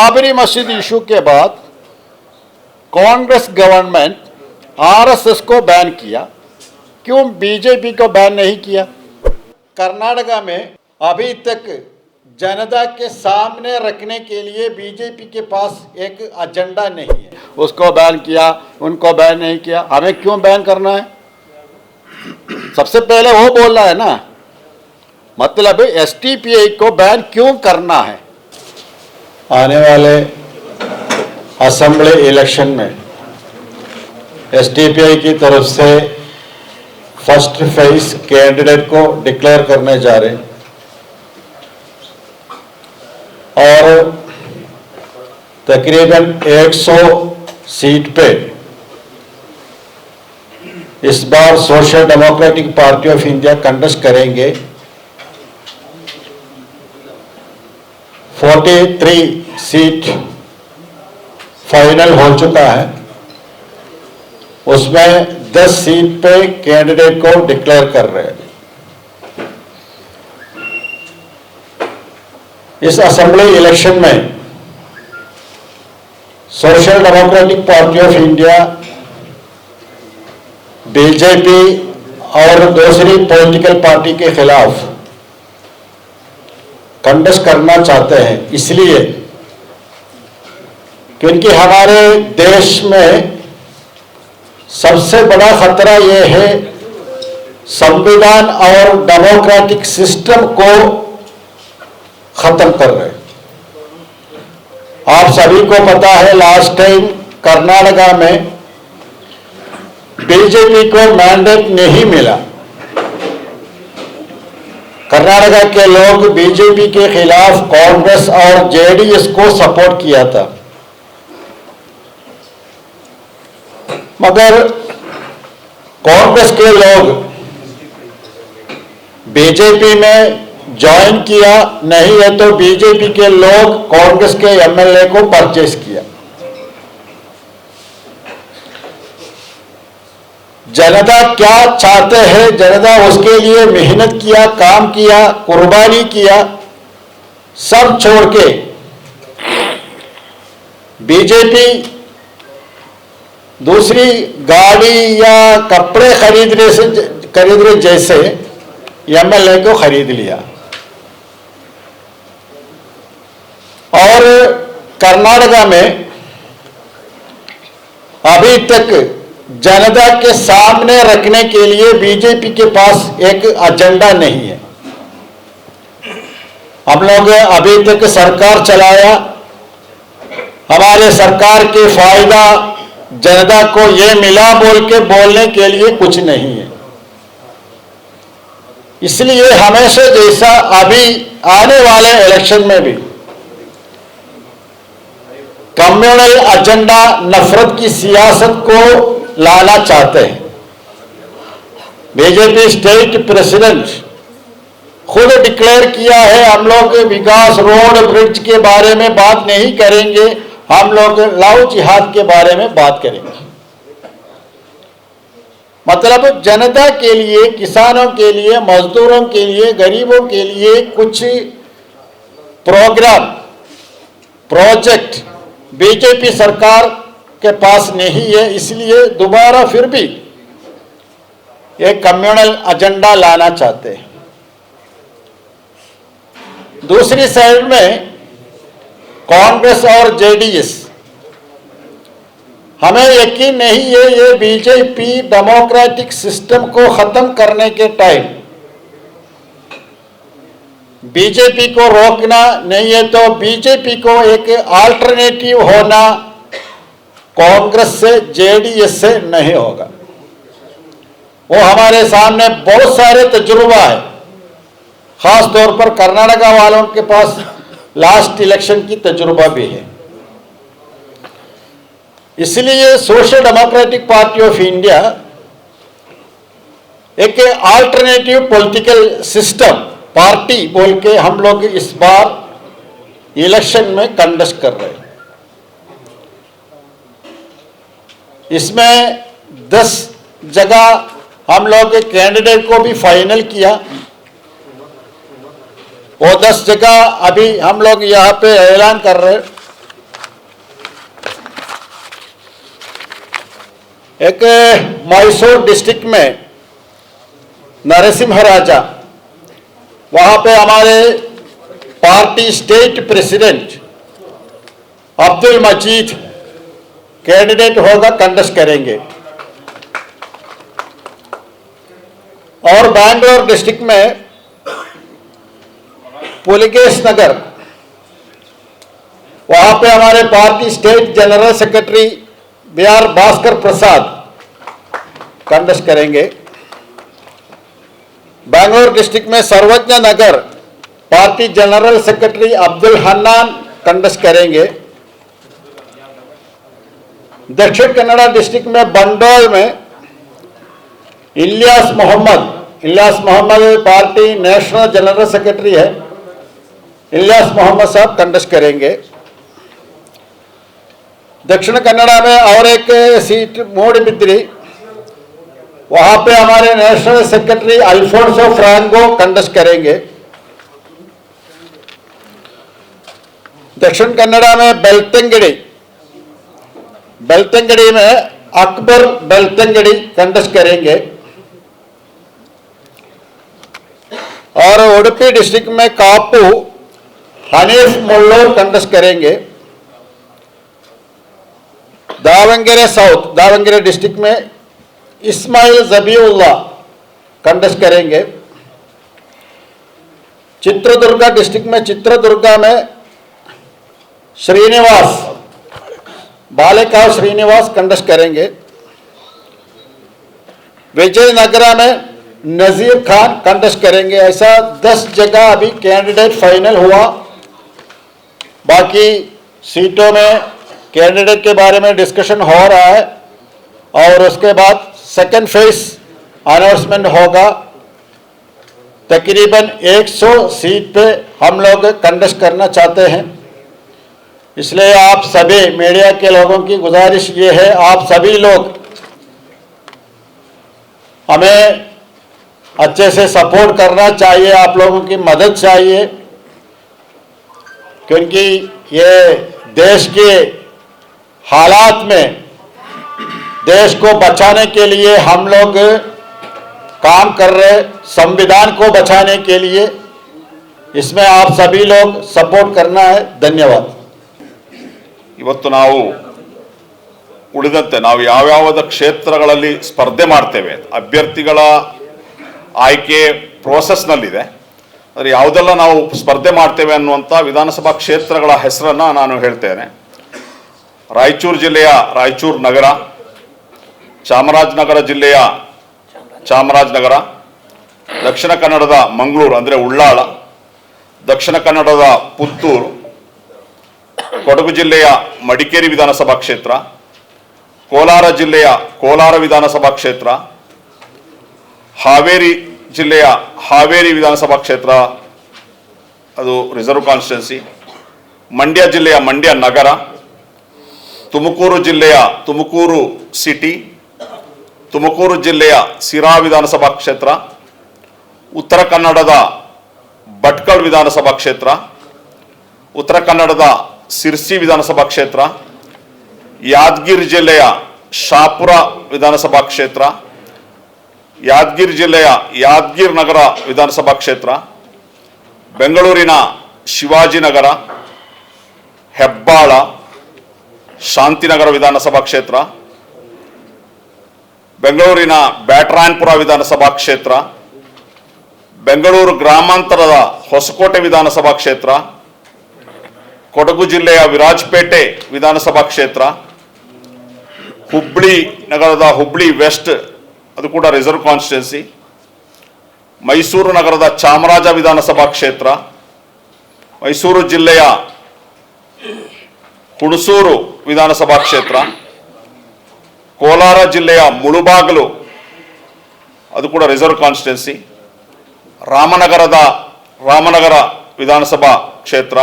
बाबरी मस्जिद इशू के बाद कांग्रेस गवर्नमेंट आरएसएस को बैन किया, क्यों बीजेपी को बैन नहीं किया? कर्नाटका में अभी तक जनता के सामने रखने के लिए बीजेपी के पास एक एजेंडा नहीं है। उसको बैन किया, उनको बैन नहीं किया, हमें क्यों बैन करना है? सबसे पहले वो बोल रहा है ना, मतलब एसटीपीआई को बैन क्यों करना है? आने वाले असेंबली इलेक्शन में एसटीपीआई की तरफ से फर्स्ट फेज कैंडिडेट को डिक्लेयर करने जा रहे हैं और तकरीबन 100 सीट पे इस बार Social Democratic Party of India contest करेंगे। 43 सीट फाइनल हो चुका है, उसमें 10 सीट पे कैंडिडेट को डिक्लेयर कर रहे हैं। इस असेंबली इलेक्शन में social Democratic Party of India, BJP और दूसरी पॉलिटिकल पार्टी के खिलाफ कंटेस्ट करना चाहते हैं, इसलिए क्योंकि हमारे देश में सबसे बड़ा खतरा यह है संविधान और डेमोक्रेटिक सिस्टम को खत्म कर रहे हैं। आप सभी को पता है, लास्ट टाइम कर्नाटका में बीजेपी को मैंडेट नहीं मिला। कर्नाटका के लोग बीजेपी के खिलाफ कांग्रेस और जेडीएस को सपोर्ट किया था, मगर कांग्रेस के लोग बीजेपी में ज्वाइन किया, नहीं है तो बीजेपी के लोग कांग्रेस के एमएलए को परचेस किया। जनता क्या चाहते हैं, जनता उसके लिए मेहनत किया, काम किया, कुर्बानी किया, सब छोड़ के बीजेपी दूसरी गाड़ी या कपड़े खरीदने जैसे एमएलए को खरीद लिया। और कर्नाटका में अभी तक जनता के सामने रखने के लिए बीजेपी के पास एक एजेंडा नहीं है। हम लोग अभी तक सरकार चलाया, हमारे सरकार के फायदा जनता को ये मिला बोल के बोलने के लिए कुछ नहीं है। इसलिए हमेशा जैसा अभी आने वाले इलेक्शन में भी कम्युनल एजेंडा, नफरत की सियासत को लाना चाहते हैं। बीजेपी स्टेट प्रेसिडेंट खुद डिक्लेयर किया है, हम लोग विकास, रोड, ब्रिज के बारे में बात नहीं करेंगे, हम लोग लव जिहाद के बारे में बात करेंगे। मतलब जनता के लिए, किसानों के लिए, मजदूरों के लिए, गरीबों के लिए कुछ प्रोग्राम, प्रोजेक्ट बीजेपी सरकार के पास नहीं है। इसलिए दोबारा फिर भी एक कम्युनल एजेंडा लाना चाहते हैं। दूसरी साइड में कांग्रेस और जेडीएस, हमें यकीन नहीं है ये बीजेपी डेमोक्रेटिक सिस्टम को खत्म करने के टाइम बीजेपी को रोकना नहीं है तो बीजेपी को एक अल्टरनेटिव होना कांग्रेस से, जेडीएस से नहीं होगा। वो हमारे सामने बहुत सारे तजुर्बा है, खास तौर पर कर्नाटका वालों के पास लास्ट इलेक्शन की तजुर्बा भी है। इसलिए social Democratic Party of India एक अल्टरनेटिव पॉलिटिकल सिस्टम पार्टी बोल के हम लोग इस बार इलेक्शन में कंटेस्ट कर रहे हैं। इसमें 10 जगह हम लोग कैंडिडेट को भी फाइनल किया। वो 10 जगह अभी हम लोग यहाँ पे ऐलान कर रहे हैं। एक मैसूर डिस्ट्रिक्ट में नरसिम्हा राजा, वहाँ पे हमारे पार्टी स्टेट प्रेसिडेंट अब्दुल मजीद कैंडिडेट होगा, कंटेस्ट करेंगे। और बैंगलोर डिस्ट्रिक्ट में पुलिकेश नगर, वहां पे हमारे party state general secretary BR Bhaskar Prasad contest करेंगे। बैंगलोर डिस्ट्रिक्ट में Sarvagna Nagar party general secretary Abdul Hannan contest करेंगे। दक्षिण कन्नड़ा डिस्ट्रिक्ट में बंडोल में Ilyas Mohammed party national general secretary है, इलियास मोहम्मद साहब कंटेस्ट करेंगे। दक्षिण कन्नड़ा में और एक सीट मूडबिद्री, वहां पे हमारे नेशनल सेक्रेटरी अल्फोंसो फ्रांगो कंटेस्ट करेंगे। दक्षिण कन्नड़ा में बेलतंगड़ी में अकबर बेलतंगड़ी कंटेस्ट करेंगे। और उडुपी डिस्ट्रिक्ट में कापू हनीफ मुल्लोर कंटेस्ट करेंगे। दावंगेरे डिस्ट्रिक्ट में इस्माइल जबीउल्लाह कंटेस्ट करेंगे। चित्रदुर्गा डिस्ट्रिक्ट में चित्रदुर्गा में बालेकाव श्रीनिवास कंटेस्ट करेंगे। विजयनगरा में नजीर खान कंटेस्ट करेंगे। ऐसा 10 जगह अभी कैंडिडेट फाइनल हुआ। बाकी सीटों में कैंडिडेट के बारे में डिस्कशन हो रहा है और उसके बाद सेकंड फेज अनाउंसमेंट होगा। तकरीबन 100 सीट पे हम लोग कंटेस्ट करना चाहते हैं, इसलिए आप सभी मीडिया के लोगों की गुजारिश ये है, आप सभी लोग हमें अच्छे से सपोर्ट करना चाहिए, आप लोगों की मदद चाहिए, क्योंकि ये देश के हालात में देश को बचाने के लिए हम लोग काम कर रहे, संविधान को बचाने के लिए, इसमें आप सभी लोग सपोर्ट करना है। धन्यवाद। ಇವತ್ತು ನಾವು ಉಳಿದಂತೆ ನಾವು ಯಾವ್ಯಾವ ಕ್ಷೇತ್ರಗಳಲ್ಲಿ ಸ್ಪರ್ಧೆ ಮಾಡ್ತೇವೆ ಅಭ್ಯರ್ಥಿಗಳ ಆಯ್ಕೆ ಪ್ರೋಸೆಸ್ನಲ್ಲಿದೆ. ಆದರೆ ಯಾವುದೆಲ್ಲ ನಾವು ಸ್ಪರ್ಧೆ ಮಾಡ್ತೇವೆ ಅನ್ನುವಂಥ ವಿಧಾನಸಭಾ ಕ್ಷೇತ್ರಗಳ ಹೆಸರನ್ನು ನಾನು ಹೇಳ್ತೇನೆ. ರಾಯಚೂರು ಜಿಲ್ಲೆಯ ರಾಯಚೂರು ನಗರ, ಚಾಮರಾಜನಗರ ಜಿಲ್ಲೆಯ ಚಾಮರಾಜನಗರ, ದಕ್ಷಿಣ ಕನ್ನಡದ ಮಂಗಳೂರು ಅಂದರೆ ಉಳ್ಳಾಳ, ದಕ್ಷಿಣ ಕನ್ನಡದ ಪುತ್ತೂರು, ಕೊಡಗು ಜಿಲ್ಲೆಯ ಮಡಿಕೇರಿ ವಿಧಾನಸಭಾ ಕ್ಷೇತ್ರ, ಕೋಲಾರ ಜಿಲ್ಲೆಯ ಕೋಲಾರ ವಿಧಾನಸಭಾ ಕ್ಷೇತ್ರ, ಹಾವೇರಿ ಜಿಲ್ಲೆಯ ಹಾವೇರಿ ವಿಧಾನಸಭಾ ಕ್ಷೇತ್ರ ಅದು ರಿಸರ್ವ್ ಕಾನ್ಸ್ಟಿಟ್ಯೂನ್ಸಿ, ಮಂಡ್ಯ ಜಿಲ್ಲೆಯ ಮಂಡ್ಯ ನಗರ, ತುಮಕೂರು ಜಿಲ್ಲೆಯ ತುಮಕೂರು ಸಿಟಿ, ತುಮಕೂರು ಜಿಲ್ಲೆಯ ಸಿರಾ ವಿಧಾನಸಭಾ ಕ್ಷೇತ್ರ, ಉತ್ತರ ಕನ್ನಡದ ಭಟ್ಕಳ ವಿಧಾನಸಭಾ ಕ್ಷೇತ್ರ, ಉತ್ತರ ಕನ್ನಡದ ಸಿರ್ಸಿ ವಿಧಾನಸಭಾ ಕ್ಷೇತ್ರ, ಯಾದಗಿರಿ ಜಿಲ್ಲೆಯ ಶಾಪುರ ವಿಧಾನಸಭಾ ಕ್ಷೇತ್ರ, ಯಾದಗಿರಿ ಜಿಲ್ಲೆಯ ಯಾದಗಿರಿ ನಗರ ವಿಧಾನಸಭಾ ಕ್ಷೇತ್ರ, ಬೆಂಗಳೂರಿನ ಶಿವಾಜಿನಗರ, ಹೆಬ್ಬಾಳ, ಶಾಂತಿನಗರ ವಿಧಾನಸಭಾ ಕ್ಷೇತ್ರ, ಬೆಂಗಳೂರಿನ ಬ್ಯಾಟರಾಯನಪುರ ವಿಧಾನಸಭಾ ಕ್ಷೇತ್ರ, ಬೆಂಗಳೂರು ಗ್ರಾಮಾಂತರದ ಹೊಸಕೋಟೆ ವಿಧಾನಸಭಾ ಕ್ಷೇತ್ರ, ಕೊಡಗು ಜಿಲ್ಲೆಯ ವಿರಾಜಪೇಟೆ ವಿಧಾನಸಭಾ ಕ್ಷೇತ್ರ, ಹುಬ್ಳಿ ನಗರದ ಹುಬ್ಳಿ ವೆಸ್ಟ್ ಅದು ಕೂಡ ರಿಸರ್ವ್ ಕಾನ್ಸ್ಟಿಟ್ಯೂನ್ಸಿ, ಮೈಸೂರು ನಗರದ ಚಾಮರಾಜ ವಿಧಾನಸಭಾ ಕ್ಷೇತ್ರ, ಮೈಸೂರು ಜಿಲ್ಲೆಯ ಹುಣಸೂರು ವಿಧಾನಸಭಾ ಕ್ಷೇತ್ರ, ಕೋಲಾರ ಜಿಲ್ಲೆಯ ಮುಳುಬಾಗಿಲು ಅದು ಕೂಡ ರಿಸರ್ವ್ ಕಾನ್ಸ್ಟಿಟ್ಯೂನ್ಸಿ, ರಾಮನಗರ ವಿಧಾನಸಭಾ ಕ್ಷೇತ್ರ,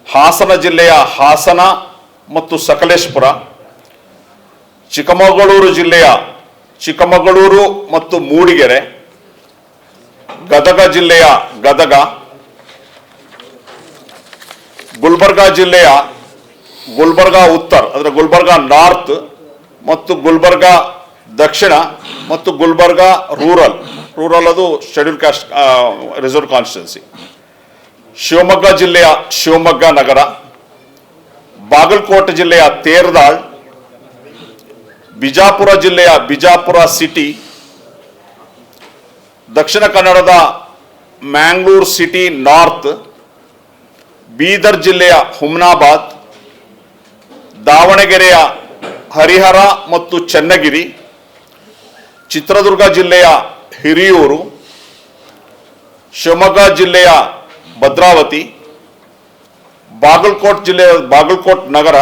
ಹಾಸನ ಜಿಲ್ಲೆಯ ಹಾಸನ ಮತ್ತು ಸಕಲೇಶಪುರ, ಚಿಕ್ಕಮಗಳೂರು ಜಿಲ್ಲೆಯ ಚಿಕ್ಕಮಗಳೂರು ಮತ್ತು ಮೂಡಿಗೆರೆ, ಗದಗ ಜಿಲ್ಲೆಯ ಗದಗ, ಗುಲ್ಬರ್ಗಾ ಜಿಲ್ಲೆಯ ಗುಲ್ಬರ್ಗಾ ಉತ್ತರ ಅಂದರೆ ಗುಲ್ಬರ್ಗಾ ನಾರ್ತ್ ಮತ್ತು ಗುಲ್ಬರ್ಗ ದಕ್ಷಿಣ ಮತ್ತು ಗುಲ್ಬರ್ಗ ರೂರಲ್ ಅದು schedule caste reserve constituency, Shivamogga ಜಿಲ್ಲೆಯ ಶಿವಮೊಗ್ಗ ನಗರ, ಬಾಗಲಕೋಟೆ ಜಿಲ್ಲೆಯ ತೇರದಾಳ್, ಬಿಜಾಪುರ ಜಿಲ್ಲೆಯ ಬಿಜಾಪುರ ಸಿಟಿ, ದಕ್ಷಿಣ ಕನ್ನಡದ ಮ್ಯಾಂಗ್ಳೂರ್ ಸಿಟಿ ನಾರ್ತ್, ಬೀದರ್ ಜಿಲ್ಲೆಯ ಹುಮ್ನಾಬಾದ್, ದಾವಣಗೆರೆಯ ಹರಿಹರ ಮತ್ತು ಚನ್ನಗಿರಿ, ಚಿತ್ರದುರ್ಗ ಜಿಲ್ಲೆಯ ಹಿರಿಯೂರು, ಶಿವಮೊಗ್ಗ ಜಿಲ್ಲೆಯ ಭದ್ರಾವತಿ, ಬಾಗಲಕೋಟೆ ಜಿಲ್ಲೆಯ ಬಾಗಲಕೋಟೆ ನಗರ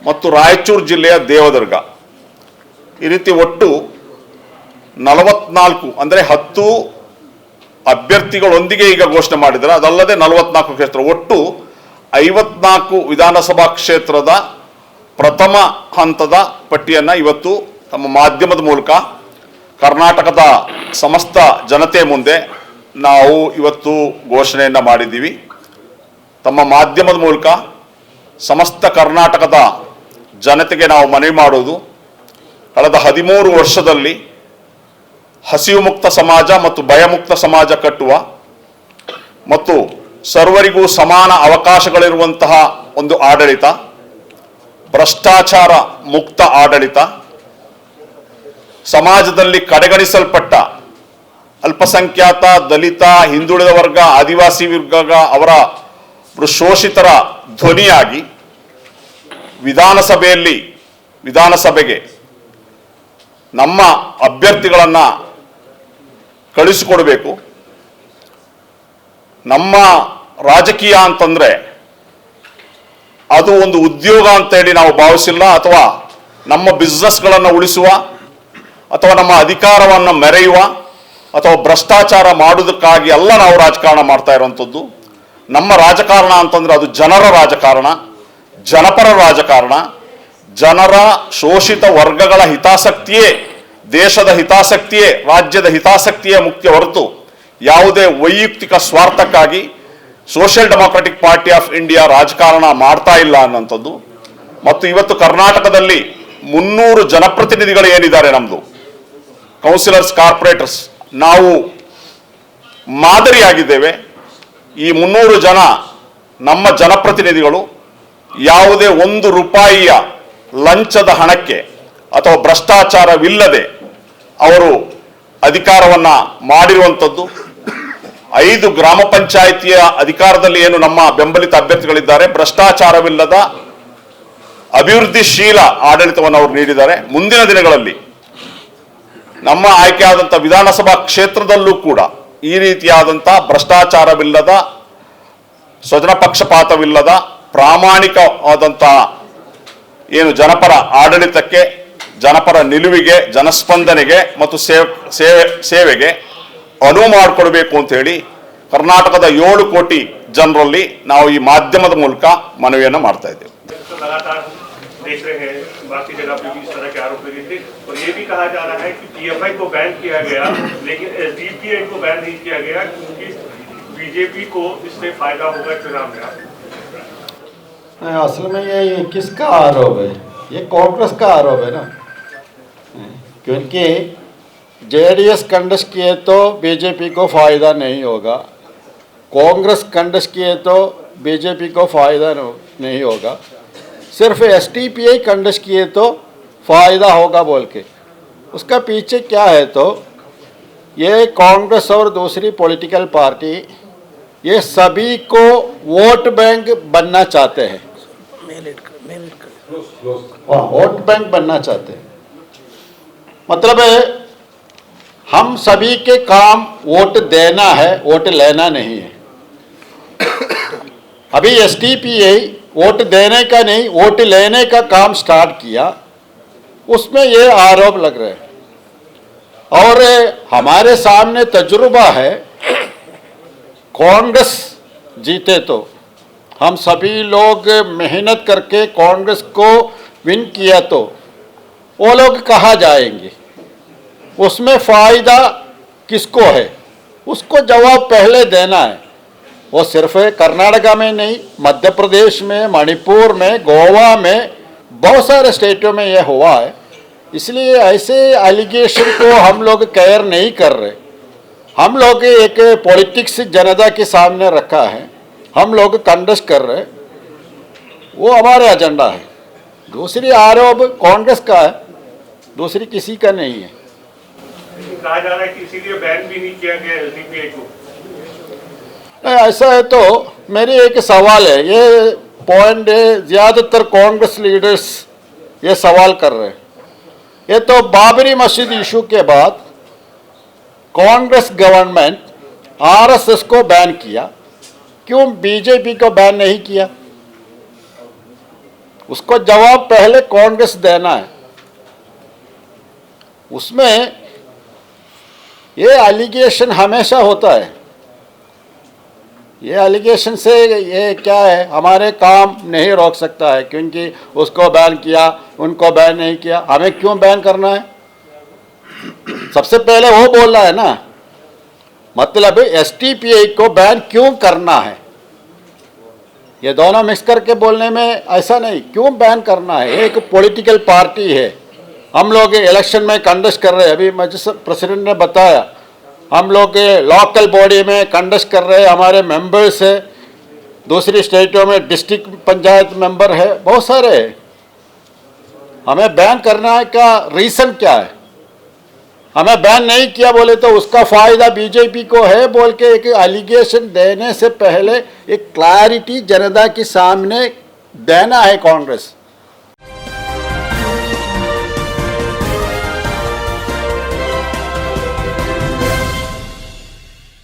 ಮತ್ತು ರಾಯಚೂರು ಜಿಲ್ಲೆಯ ದೇವದುರ್ಗ. ಈ ರೀತಿ ಒಟ್ಟು 44 ಅಂದರೆ 10 ಅಭ್ಯರ್ಥಿಗಳೊಂದಿಗೆ ಈಗ ಘೋಷಣೆ ಮಾಡಿದ್ದಾರೆ. ಅದಲ್ಲದೆ 44 ಕ್ಷೇತ್ರ, ಒಟ್ಟು 54 ವಿಧಾನಸಭಾ ಕ್ಷೇತ್ರದ ಪ್ರಥಮ ಹಂತದ ಪಟ್ಟಿಯನ್ನು ಇವತ್ತು ತಮ್ಮ ಮಾಧ್ಯಮದ ಮೂಲಕ ಕರ್ನಾಟಕದ ಸಮಸ್ತ ಜನತೆ ಮುಂದೆ ನಾವು ಇವತ್ತು ಘೋಷಣೆಯನ್ನು ಮಾಡಿದ್ದೀವಿ. ತಮ್ಮ ಮಾಧ್ಯಮದ ಮೂಲಕ ಸಮಸ್ತ ಕರ್ನಾಟಕದ ಜನತೆಗೆ ನಾವು ಮನವಿ ಮಾಡೋದು, ಕಳೆದ 13 ವರ್ಷದಲ್ಲಿ ಹಸಿವು ಮುಕ್ತ ಸಮಾಜ ಮತ್ತು ಭಯಮುಕ್ತ ಸಮಾಜ ಕಟ್ಟುವ ಮತ್ತು ಸರ್ವರಿಗೂ ಸಮಾನ ಅವಕಾಶಗಳಿರುವಂತಹ ಒಂದು ಆಡಳಿತ, ಭ್ರಷ್ಟಾಚಾರ ಮುಕ್ತ ಆಡಳಿತ, ಸಮಾಜದಲ್ಲಿ ಕಡೆಗಣಿಸಲ್ಪಟ್ಟ ಅಲ್ಪಸಂಖ್ಯಾತ, ದಲಿತ, ಹಿಂದುಳಿದ ವರ್ಗ, ಆದಿವಾಸಿ ವರ್ಗ ಅವರ ಶೋಷಿತರ ಧ್ವನಿಯಾಗಿ ವಿಧಾನಸಭೆಗೆ ನಮ್ಮ ಅಭ್ಯರ್ಥಿಗಳನ್ನು ಕಳಿಸಿಕೊಡಬೇಕು. ನಮ್ಮ ರಾಜಕೀಯ ಅಂತಂದ್ರೆ ಅದು ಒಂದು ಉದ್ಯೋಗ ಅಂತೇಳಿ ನಾವು ಭಾವಿಸಿಲ್ಲ, ಅಥವಾ ನಮ್ಮ ಬಿಸ್ನೆಸ್ಗಳನ್ನು ಉಳಿಸುವ ಅಥವಾ ನಮ್ಮ ಅಧಿಕಾರವನ್ನು ಮೆರೆಯುವ ಅಥವಾ ಭ್ರಷ್ಟಾಚಾರ ಮಾಡುವುದಕ್ಕಾಗಿ ಅಲ್ಲ ನಾವು ರಾಜಕಾರಣ ಮಾಡ್ತಾ ಇರುವಂಥದ್ದು. ನಮ್ಮ ರಾಜಕಾರಣ ಅಂತಂದ್ರೆ ಅದು ಜನರ ರಾಜಕಾರಣ, ಜನಪರ ರಾಜಕಾರಣ, ಜನರ ಶೋಷಿತ ವರ್ಗಗಳ ಹಿತಾಸಕ್ತಿಯೇ, ದೇಶದ ಹಿತಾಸಕ್ತಿಯೇ, ರಾಜ್ಯದ ಹಿತಾಸಕ್ತಿಯೇ ಮುಖ್ಯ ಹೊರತು ಯಾವುದೇ ವೈಯಕ್ತಿಕ ಸ್ವಾರ್ಥಕ್ಕಾಗಿ social democratic party of India ರಾಜಕಾರಣ ಮಾಡ್ತಾ ಇಲ್ಲ ಅನ್ನೋಂಥದ್ದು. ಮತ್ತು ಇವತ್ತು ಕರ್ನಾಟಕದಲ್ಲಿ 300 ಜನಪ್ರತಿನಿಧಿಗಳು ಏನಿದ್ದಾರೆ, ನಮ್ಮದು ಕೌನ್ಸಿಲರ್ಸ್, ಕಾರ್ಪೊರೇಟರ್ಸ್, ನಾವು ಮಾದರಿಯಾಗಿದ್ದೇವೆ. ಈ 300 ಜನ ನಮ್ಮ ಜನಪ್ರತಿನಿಧಿಗಳು ಯಾವುದೇ 1 ರೂಪಾಯಿಯ ಲಂಚದ ಹಣಕ್ಕೆ ಅಥವಾ ಭ್ರಷ್ಟಾಚಾರವಿಲ್ಲದೆ ಅವರು ಅಧಿಕಾರವನ್ನ ಮಾಡಿರುವಂಥದ್ದು. 5 ಗ್ರಾಮ ಪಂಚಾಯಿತಿಯ ಅಧಿಕಾರದಲ್ಲಿ ಏನು ನಮ್ಮ ಬೆಂಬಲಿತ ಅಭ್ಯರ್ಥಿಗಳಿದ್ದಾರೆ, ಭ್ರಷ್ಟಾಚಾರವಿಲ್ಲದ ಅಭಿವೃದ್ಧಿಶೀಲ ಆಡಳಿತವನ್ನು ಅವರು ನೀಡಿದ್ದಾರೆ. ಮುಂದಿನ ದಿನಗಳಲ್ಲಿ ನಮ್ಮ ಆಯ್ಕೆಯಾದಂಥ ವಿಧಾನಸಭಾ ಕ್ಷೇತ್ರದಲ್ಲೂ ಕೂಡ ಈ ರೀತಿಯಾದಂಥ ಭ್ರಷ್ಟಾಚಾರವಿಲ್ಲದ, ಸ್ವಜನ ಪಕ್ಷಪಾತವಿಲ್ಲದ, ಪ್ರಾಮಾಣಿಕವಾದಂಥ ಏನು ಜನಪರ ಆಡಳಿತಕ್ಕೆ, ಜನಪರ ನಿಲುವಿಗೆ, ಜನಸ್ಪಂದನೆಗೆ ಮತ್ತು ಸೇವೆಗೆ ಅನುವು ಮಾಡಿಕೊಡ್ಬೇಕು ಅಂತ ಹೇಳಿ ಕರ್ನಾಟಕದ 7 ಕೋಟಿ ಜನರಲ್ಲಿ ನಾವು ಈ ಮಾಧ್ಯಮದ ಮೂಲಕ ಮನವಿಯನ್ನು ಮಾಡ್ತಾ ಇದ್ದೇವೆ. देख रहे हैं बाकी जगह पे भी इस तरह के आरोप लगे थे, और ये भी कहा जा रहा है कि पीएफआई को बैन किया गया लेकिन एसडीपीआई को बैन नहीं किया गया क्योंकि बीजेपी को इससे फायदा होगा चुनाव में. असल में ये किसका आरोप है? ये कांग्रेस का आरोप है ना, क्योंकि जेडीएस कंटेस्ट किए तो बीजेपी को फायदा नहीं होगा, कांग्रेस कंटेस्ट किए तो बीजेपी को फायदा नहीं होगा, सिर्फ एसटीपीआई कंटेस्ट किए तो फायदा होगा बोल के. उसका पीछे क्या है तो ये कांग्रेस और दूसरी पॉलिटिकल पार्टी ये सभी को वोट बैंक बनना चाहते हैं, वोट बैंक बनना चाहते हैं. मतलब हम सभी के काम वोट देना है, वोट लेना नहीं है. अभी एसटीपीआई वोट देने का नहीं, वोट लेने का काम स्टार्ट किया, उसमें ये आरोप लग रहे हैं. और हमारे सामने तजुर्बा है, कांग्रेस जीते तो हम सभी लोग मेहनत करके कांग्रेस को विन किया तो वो लोग कहाँ जाएंगे, उसमें फायदा किसको है, उसको जवाब पहले देना है. वो सिर्फ कर्नाटका में नहीं, मध्य प्रदेश में, मणिपुर में, गोवा में बहुत सारे स्टेटों में यह हुआ है, इसलिए ऐसे एलिगेशन को हम लोग केयर नहीं कर रहे। हम लोग एक पॉलिटिक्स जनता के सामने रखा है, हम लोग कंडस्ट कर रहे, वो हमारे एजेंडा है। दूसरी आरोप कांग्रेस का है, दूसरी किसी का नहीं है। कहा जा रहा है कि इसीलिए बैन भी नहीं किया गया एसडीपीआई को। ऐसा है तो मेरी एक सवाल है, ये पॉइंट ज़्यादातर कांग्रेस लीडर्स ये सवाल कर रहे हैं। ये तो बाबरी मस्जिद इशू के बाद कांग्रेस गवर्नमेंट आरएसएस को बैन किया, क्यों बीजेपी को बैन नहीं किया? उसको जवाब पहले कांग्रेस देना है। उसमें ये एलिगेशन हमेशा होता है, ये एलिगेशन से ये क्या है, हमारे काम नहीं रोक सकता है, क्योंकि उसको बैन किया, उनको बैन नहीं किया, हमें क्यों बैन करना है? सबसे पहले वो बोलना है ना, मतलब एसटीपीआई को बैन क्यों करना है। ये दोनों मिक्स करके बोलने में ऐसा नहीं, क्यों बैन करना है। एक पॉलिटिकल पार्टी है, हम लोग इलेक्शन में कंडस्ट कर रहे हैं, अभी मजलिस प्रेसिडेंट ने बताया, हम लोग लोकल बॉडी में कंडस्ट कर रहे हैं, हमारे मेंबर्स है, दूसरी स्टेटों में डिस्ट्रिक्ट पंचायत मेंबर है, बहुत सारे हैं। हमें बैन करना का रीज़न क्या है? हमें बैन नहीं किया बोले तो उसका फ़ायदा बीजेपी को है बोल के एक एलिगेशन देने से पहले एक क्लैरिटी जनता के सामने देना है कांग्रेस।